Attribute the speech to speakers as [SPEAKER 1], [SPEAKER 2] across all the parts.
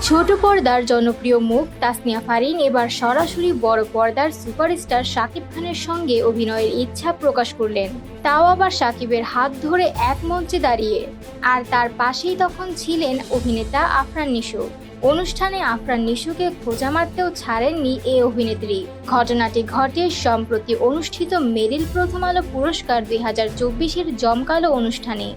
[SPEAKER 1] ছোট পর্দার জনপ্রিয় মুখ তাসনিয়া ফারিন এবার সরাসরি বড় পর্দার সুপারস্টার শাকিব খানের সঙ্গে অভিনয়ের ইচ্ছা প্রকাশ করলেন, তাও আবার শাকিবের হাত ধরে এক মঞ্চে দাঁড়িয়ে। আর তার পাশেই তখন ছিলেন অভিনেতা আফরান নিশো। অনুষ্ঠানে আফরান নিশোকে খোঁজা মারতেও ছাড়েননি এই অভিনেত্রী। ঘটনাটি ঘটে সম্প্রতি অনুষ্ঠিত মেরিল প্রথম আলো পুরস্কার 2024-এর জমকালো অনুষ্ঠানে।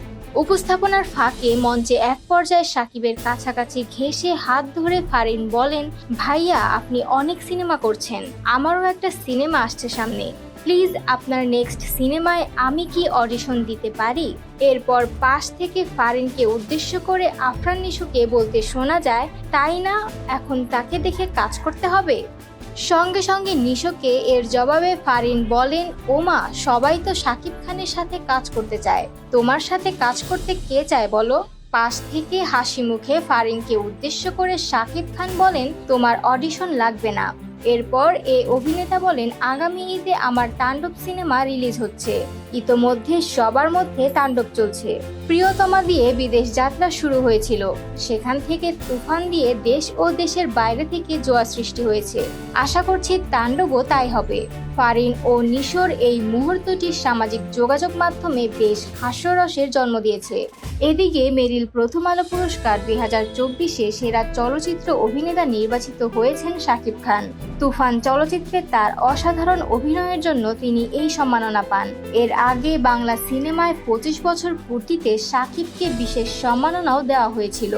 [SPEAKER 1] উপস্থাপনার ফাঁকে মঞ্চে এক পর্যায়ে শাকিবের কাছাকাছি ঘেঁষে হাত ধরে ফারিন বলেন, ভাইয়া আপনি অনেক সিনেমা করছেন, আমারও একটা সিনেমা আসছে সামনে, প্লিজ আপনার নেক্সট সিনেমায় আমি কি অডিশন দিতে পারি? এরপর পাশ থেকে ফারিনকে উদ্দেশ্য করে আফরান নিশোকে বলতে শোনা যায়, তাই না, এখন তাকে দেখে কাজ করতে হবে। সঙ্গে সঙ্গে নিশোকে এর জবাবে ফারিন বলেন, ওমা সবাই তো শাকিব খানের সাথে কাজ করতে চায়, তোমার সাথে কাজ করতে কে চায় বলো? পাশ থেকে হাসি মুখে ফারিনকে উদ্দেশ্য করে শাকিব খান বলেন, তোমার অডিশন লাগবে না। এরপর এই অভিনেতা বলেন, আগামী ঈদে আমার তাণ্ডব সিনেমা রিলিজ হচ্ছে, ইতোমধ্যে সবার মধ্যে তাণ্ডব চলছে। প্রিয়তমা দিয়ে বিদেশ যাত্রা শুরু হয়েছিল, সেখান থেকে তুফান দিয়ে দেশ ও দেশের বাইরে থেকে জোয়ার সৃষ্টি হয়েছে, আশা করছি তাণ্ডবও তাই হবে। ফারিন ও নিশোর এই মুহূর্তটি সামাজিক যোগাযোগ মাধ্যমে বেশ হাস্যরসের জন্ম দিয়েছে। এদিকে মেরিল প্রথম আলো পুরস্কার 2024-এ সেরা চলচ্চিত্র অভিনেতা নির্বাচিত হয়েছেন শাকিব খান। তুফান চলচ্চিত্রে তার অসাধারণ অভিনয়ের জন্য তিনি এই সম্মাননা পান। এর আগে বাংলা সিনেমায় 25 বছর পূর্তিতে শাকিবকে বিশেষ সম্মাননাও দেওয়া হয়েছিল।